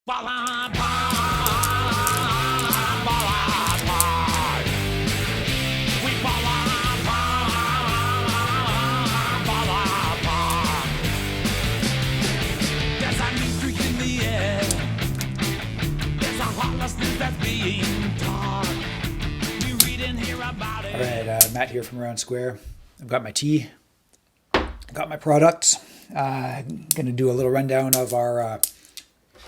Alright, Matt here from Aroundsquare. I've got my tea, got my products. Going to do a little rundown of our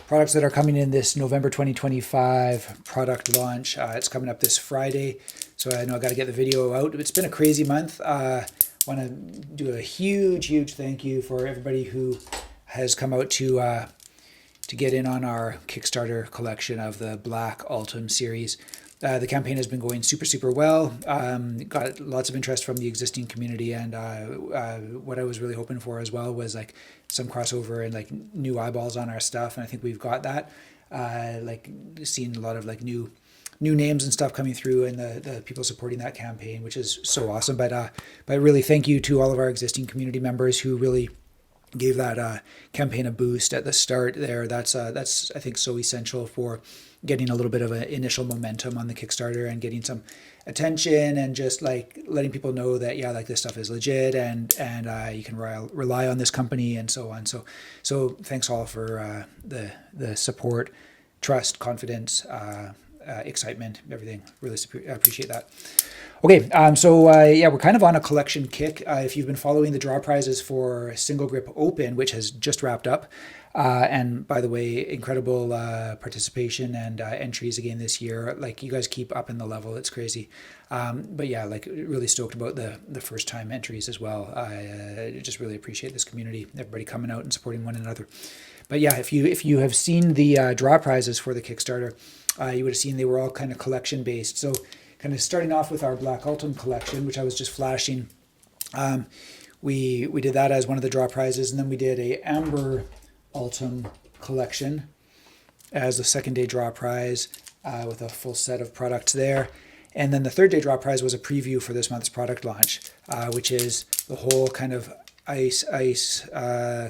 products that are coming in this November 2025 product launch. It's coming up this Friday, so I know I got to get the video out. It's been a crazy month. Want to do a huge thank you for everybody who has come out to get in on our Kickstarter collection of the Black Autumn series. The campaign has been going super well. Got lots of interest from the existing community, and what I was really hoping for as well was like some crossover and like new eyeballs on our stuff, and I think we've got that. Like seeing a lot of like new names and stuff coming through, and the people supporting that campaign, which is so awesome. But really thank you to all of our existing community members who really gave that campaign a boost at the start there. That's I think so essential for getting a little bit of an initial momentum on the Kickstarter and getting some attention and just like letting people know that like this stuff is legit and you can rely on this company and so on. So thanks all for the support, trust, confidence, excitement, everything. Really appreciate that. Okay, so we're kind of on a collection kick. If you've been following the draw prizes for Single Grip Open, which has just wrapped up, and by the way, incredible participation and entries again this year. Like you guys keep up in the level, it's crazy. But yeah, like really stoked about the first time entries as well. I just really appreciate this community, everybody coming out and supporting one another. But yeah, if you have seen the draw prizes for the Kickstarter, you would have seen they were all kind of collection based. So kind of starting off with our Black Autumn collection, which I was just flashing. We did that as one of the draw prizes, and then we did a Amber Autumn collection as the second day draw prize with a full set of products there. And then the third day draw prize was a preview for this month's product launch, which is the whole kind of ice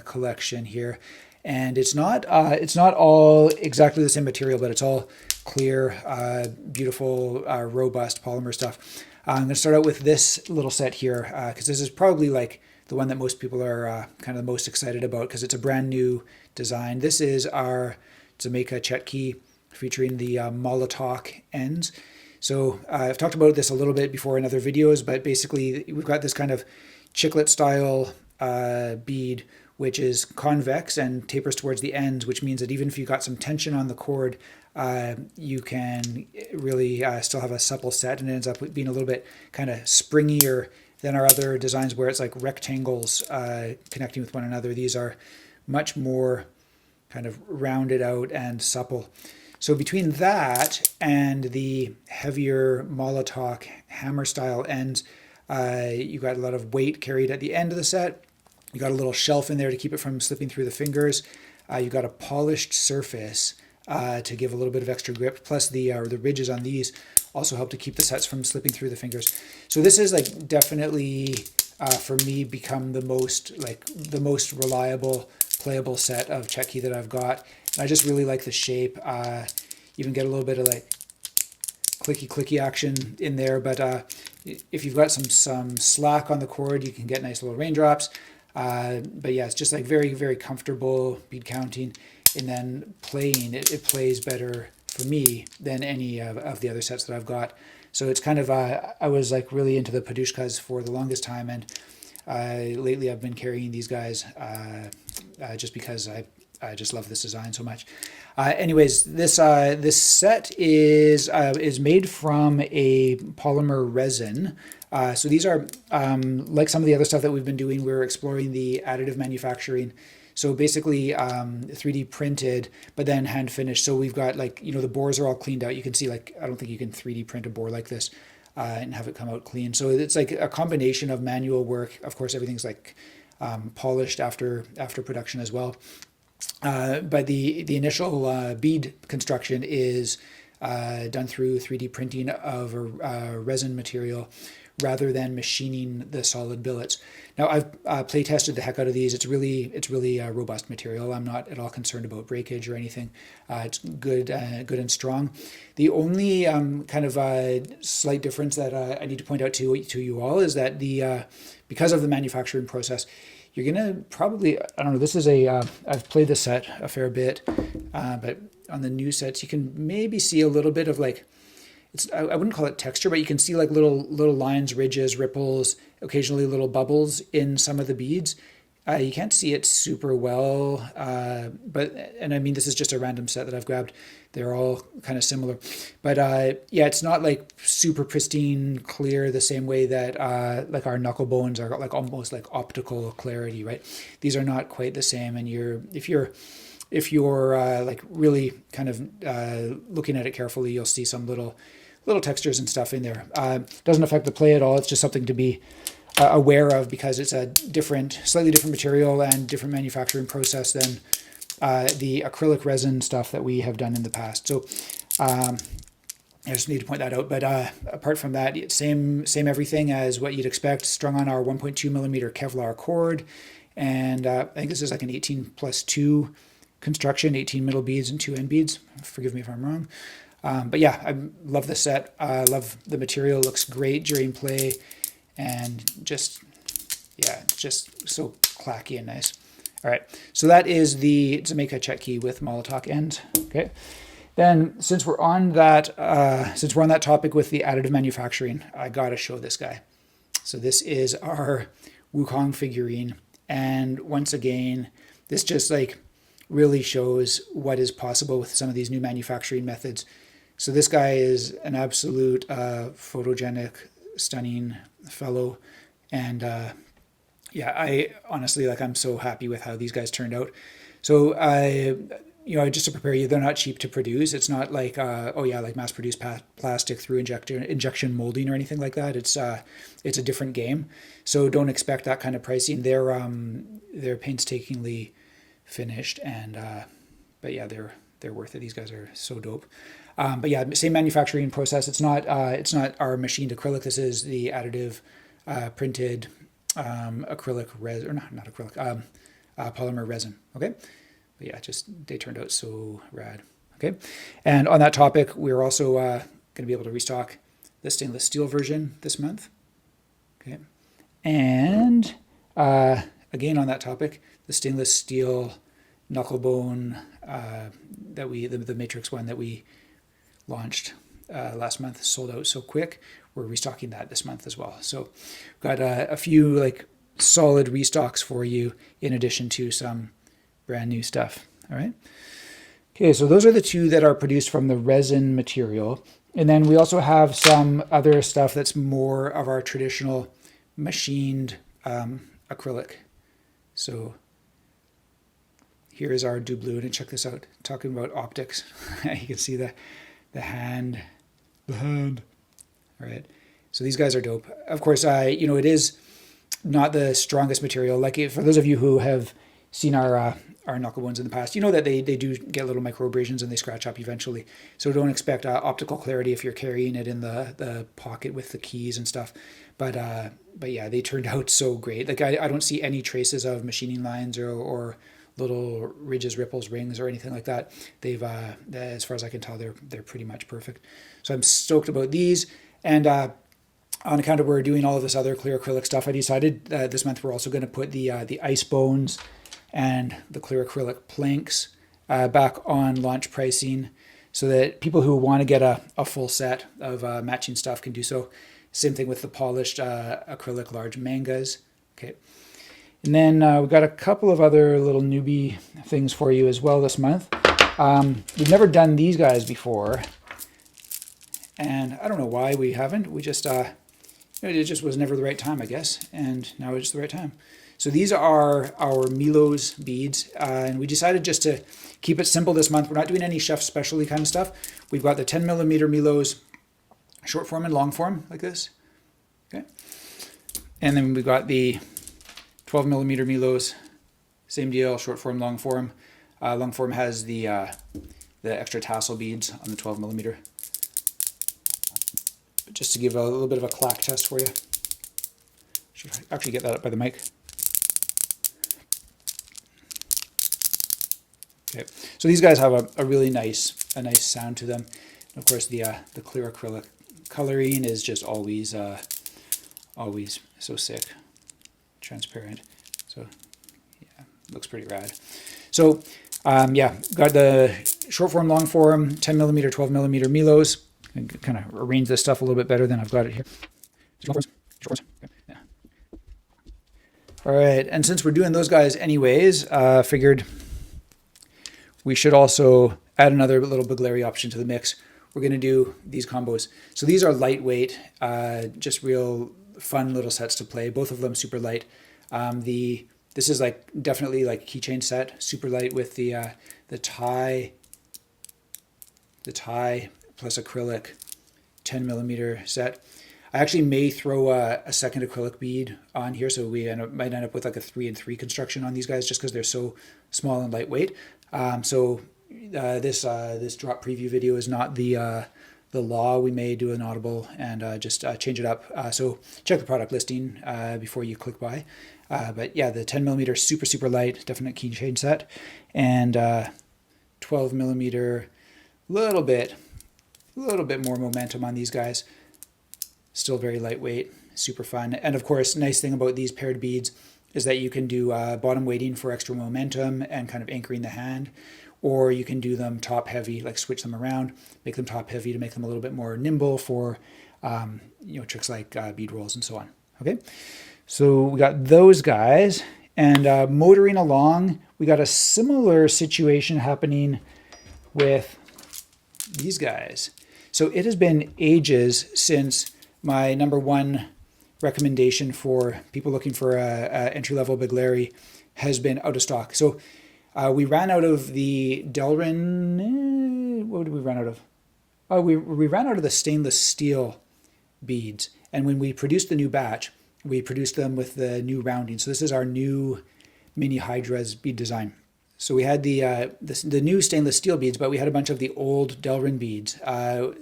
collection here. And it's not all exactly the same material, but it's all clear, beautiful, robust polymer stuff. I'm going to start out with this little set here because this is probably like the one that most people are kind of the most excited about because it's a brand new design. This is our Jamaica chatkey featuring the Molotov ends. So I've talked about this a little bit before in other videos, but basically we've got this kind of chiclet style bead, which is convex and tapers towards the ends, which means that even if you got some tension on the cord, you can really still have a supple set, and it ends up being a little bit kind of springier than our other designs where it's like rectangles connecting with one another. These are much more kind of rounded out and supple. So between that and the heavier Molotov hammer style ends, you got a lot of weight carried at the end of the set. You got a little shelf in there to keep it from slipping through the fingers. You got a polished surface to give a little bit of extra grip. Plus the ridges on these also help to keep the sets from slipping through the fingers. So this is like definitely for me become the most reliable playable set of chatkey that I've got. And I just really like the shape. Even get a little bit of like clicky action in there. But if you've got some slack on the cord, you can get nice little raindrops. But yeah, it's just like very comfortable bead counting, and then playing it plays better for me than any of the other sets that I've got. So it's kind of I was like really into the Padushkas for the longest time, and lately I've been carrying these guys just because I just love this design so much. Anyways, this set is made from a polymer resin. So these are like some of the other stuff that we've been doing. We're exploring the additive manufacturing. So basically 3D printed, but then hand finished. So we've got like, the bores are all cleaned out. You can see like, I don't think you can 3D print a bore like this and have it come out clean. So it's like a combination of manual work. Of course, everything's like polished after production as well. But the initial bead construction is done through 3D printing of a resin material rather than machining the solid billets. Now I've play tested the heck out of these. It's really robust material. I'm not at all concerned about breakage or anything. It's good and strong. The only kind of slight difference that I need to point out to you all is that because of the manufacturing process, you're gonna probably, I don't know, this is I've played the set a fair bit, but on the new sets you can maybe see a little bit of like, I wouldn't call it texture, but you can see like little lines, ridges, ripples, occasionally little bubbles in some of the beads. You can't see it super well, and I mean, this is just a random set that I've grabbed. They're all kind of similar, but yeah, it's not like super pristine clear the same way that like our knuckle bones are like almost like optical clarity, right? These are not quite the same, and if you're like really kind of looking at it carefully, you'll see some little textures and stuff in there. Doesn't affect the play at all. It's just something to be aware of because it's a slightly different material and different manufacturing process than the acrylic resin stuff that we have done in the past. So I just need to point that out. But apart from that, same everything as what you'd expect, strung on our 1.2 millimeter Kevlar cord. And I think this is like an 18+2 construction, 18 middle beads and 2 end beads. Forgive me if I'm wrong. But yeah, I love the set. I love the material. It looks great during play, and just so clacky and nice. All right, so that is the Jamaica chatkey with Molotov end. Okay, then since we're on that topic with the additive manufacturing, I gotta show this guy. So this is our Wukong figurine, and once again, this just like really shows what is possible with some of these new manufacturing methods. So this guy is an absolute photogenic, stunning fellow, and yeah, I honestly, like, I'm so happy with how these guys turned out. So just to prepare you, they're not cheap to produce. It's not like like mass-produced plastic through injection molding or anything like that. It's a different game. So don't expect that kind of pricing. They're painstakingly finished, and but yeah, they're worth it. These guys are so dope. But yeah, same manufacturing process. It's not our machined acrylic. This is the additive printed acrylic resin, or not acrylic, polymer resin. Okay, but yeah, they turned out so rad. Okay, and on that topic, we're also going to be able to restock the stainless steel version this month. Okay, and again on that topic, the stainless steel knuckle bone the matrix one that we launched last month sold out so quick. We're restocking that this month as well. So we've got a few like solid restocks for you in addition to some brand new stuff. All right. Okay, so those are the two that are produced from the resin material. And then we also have some other stuff that's more of our traditional machined acrylic. So here is our doubloon, and check this out. Talking about optics, you can see the hand. All right. So these guys are dope. Of course, it is not the strongest material. Like for those of you who have seen our knuckle bones in the past, you know that they do get little micro abrasions and they scratch up eventually. So don't expect optical clarity if you're carrying it in the pocket with the keys and stuff. But yeah, they turned out so great. Like I don't see any traces of machining lines or little ridges, ripples, rings, or anything like that. They've, as far as I can tell, they're pretty much perfect. So I'm stoked about these. And on account of we're doing all of this other clear acrylic stuff, I decided this month we're also going to put the ice bones and the clear acrylic planks back on launch pricing, so that people who want to get a full set of matching stuff can do so. Same thing with the polished acrylic large mangas. Okay. And then we've got a couple of other little newbie things for you as well this month. We've never done these guys before, and I don't know why we haven't. We just, it just was never the right time, I guess, and now it's the right time. So these are our Milos beads, and we decided just to keep it simple this month. We're not doing any chef specialty kind of stuff. We've got the 10 millimeter Milos, short form and long form, like this. Okay, and then we've got the 12 millimeter Milos, same deal, short form, long form. Long form has the extra tassel beads on the 12 millimeter. just to give a little bit of a clack test for you. Should actually get that up by the mic. Okay, so these guys have a really nice sound to them. And of course, the clear acrylic coloring is just always so sick, transparent. So yeah, looks pretty rad. So yeah, got the short form, long form, 10 millimeter, 12 millimeter Milos. And kind of arrange this stuff a little bit better than I've got it here. Okay. Yeah. All right, and since we're doing those guys anyways, figured we should also add another little Bugleri option to the mix. We're going to do these combos. So these are lightweight, just real fun little sets to play. Both of them super light. This is like definitely like a keychain set, super light with the tie plus acrylic 10 millimeter set. I actually may throw a second acrylic bead on here, so we might end up with like a 3-in-3 construction on these guys just because they're so small and lightweight. So this drop preview video is not the law. We may do an audible and just change it up. So check the product listing before you click buy. But yeah, the 10 millimeter super light, definite keychain set, and 12 millimeter, little bit more momentum on these guys. Still very lightweight, super fun. And of course, nice thing about these paired beads is that you can do bottom weighting for extra momentum and kind of anchoring the hand, or you can do them top heavy, like switch them around, make them top heavy to make them a little bit more nimble for tricks like bead rolls and so on. Okay, so we got those guys, and motoring along, we got a similar situation happening with these guys. So it has been ages since my number one recommendation for people looking for a entry-level Bugleri has been out of stock. So we ran out of the Delrin, what did we run out of? Oh, we ran out of the stainless steel beads. And when we produced the new batch, we produced them with the new rounding. So this is our new mini Hydra's bead design. So we had the new stainless steel beads, but we had a bunch of the old Delrin beads.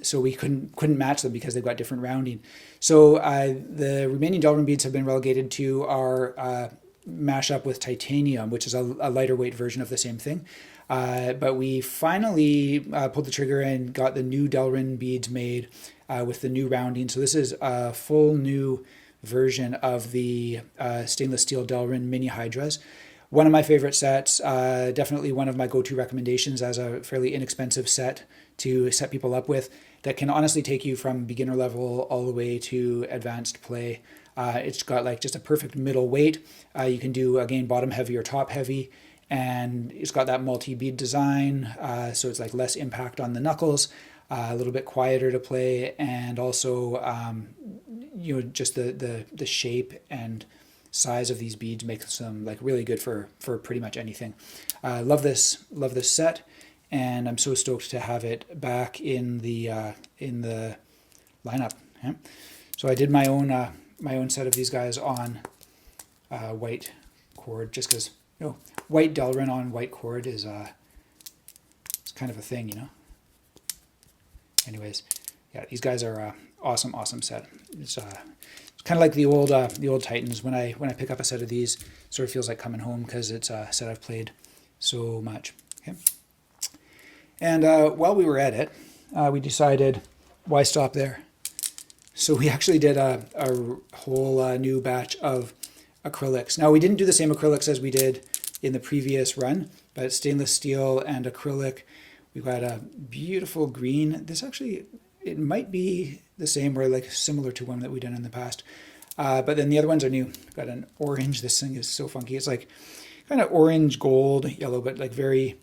So we couldn't match them because they've got different rounding. So the remaining Delrin beads have been relegated to our mashup with titanium, which is a lighter weight version of the same thing. But we finally pulled the trigger and got the new Delrin beads made with the new rounding. So this is a full new version of the stainless steel Delrin mini Hydras. One of my favorite sets, definitely one of my go-to recommendations as a fairly inexpensive set to set people up with that can honestly take you from beginner level all the way to advanced play. It's got like just a perfect middle weight. You can do, again, bottom heavy or top heavy, and it's got that multi-bead design, so it's like less impact on the knuckles, a little bit quieter to play, and also just the shape and size of these beads makes them like really good for pretty much anything. Love this set, and I'm so stoked to have it back in the lineup. Yeah? So I did my own set of these guys on white cord, just because white Delrin on white cord is it's kind of a thing, Anyways, yeah, these guys are awesome set. It's kind of like the old Titans. When I pick up a set of these, it sort of feels like coming home because it's a set I've played so much. Okay. And while we were at it, we decided, why stop there? So we actually did a whole new batch of acrylics. Now, we didn't do the same acrylics as we did in the previous run, but stainless steel and acrylic. We've got a beautiful green. This actually, it might be the same or like similar to one that we've done in the past. But then the other ones are new. We've got an orange. This thing is so funky. It's like kind of orange, gold, yellow, but like very,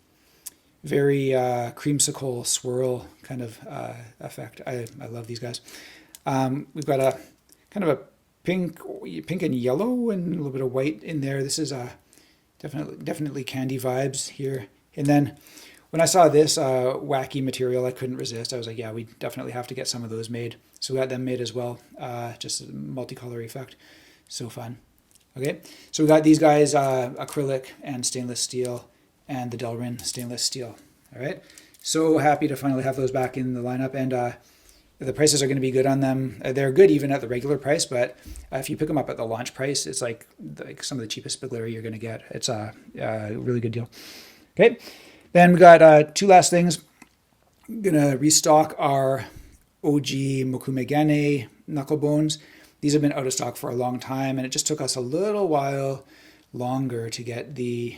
very creamsicle swirl kind of effect. I love these guys. We've got a kind of a pink and yellow and a little bit of white in there. This is definitely candy vibes here. And then when I saw this wacky material, I couldn't resist. I was like, yeah, we definitely have to get some of those made. So we got them made as well. Just a multicolor effect. So fun. Okay, so we got these guys, acrylic and stainless steel, and the Delrin stainless steel. All right, so happy to finally have those back in the lineup. And The prices are going to be good on them. They're good even at the regular price, but if you pick them up at the launch price, it's like some of the cheapest spigularia you're going to get. It's a really good deal. Okay, then we got two last things. I'm going to restock our OG Mokume Gane knuckle bones. These have been out of stock for a long time, and it just took us a little while longer to get the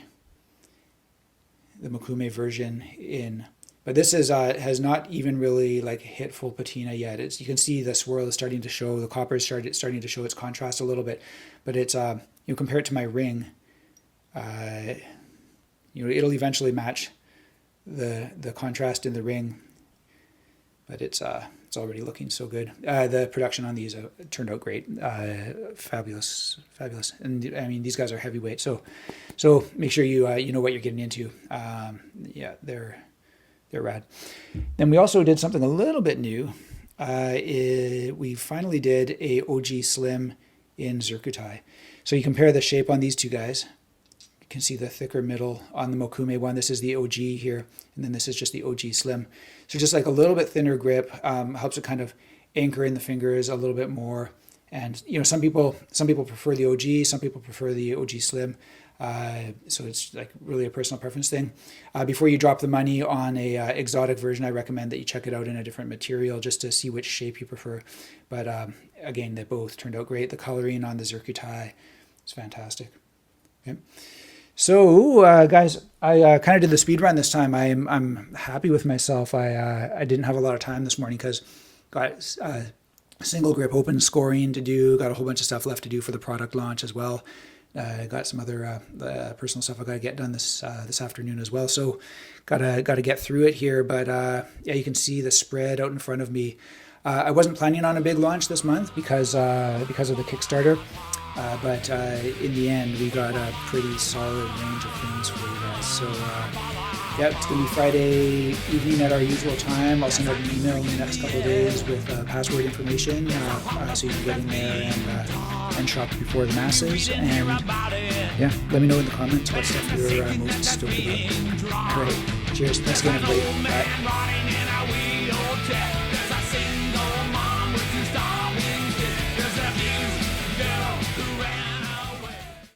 Mokume version in. But this is has not even really like hit full patina yet. You can see the swirl is starting to show, the copper is starting to show its contrast a little bit. But it's you compare it to my ring, it'll eventually match the contrast in the ring. But it's already looking so good. The production on these turned out great, fabulous. And I mean, these guys are heavyweight, so make sure you know what you're getting into. Yeah, they're rad. Then we also did something a little bit new. We finally did a OG Slim in Zircutai. So you compare the shape on these two guys. You can see the thicker middle on the Mokume one. This is the OG here, and then this is just the OG Slim. So just like a little bit thinner grip, helps it kind of anchor in the fingers a little bit more. And some people prefer the OG, some people prefer the OG Slim. So it's like really a personal preference thing. Before you drop the money on a exotic version, I recommend that you check it out in a different material just to see which shape you prefer. But again, they both turned out great. The coloring on the Zircutai is fantastic. Okay. So guys, I kind of did the speed run this time. I'm happy with myself. I didn't have a lot of time this morning because got single grip open scoring to do. Got a whole bunch of stuff left to do for the product launch as well. Got some other personal stuff I got to get done this afternoon as well. So gotta get through it here. But yeah, you can see the spread out in front of me. I wasn't planning on a big launch this month because of the Kickstarter. But in the end, we got a pretty solid range of things for you guys. So yeah, it's going to be Friday evening at our usual time. I'll send out an email in the next couple of days with password information so you can get in there and shop before the masses. And yeah, let me know in the comments what stuff you're most stoked about. All right, cheers. Thanks again, everybody. Bye.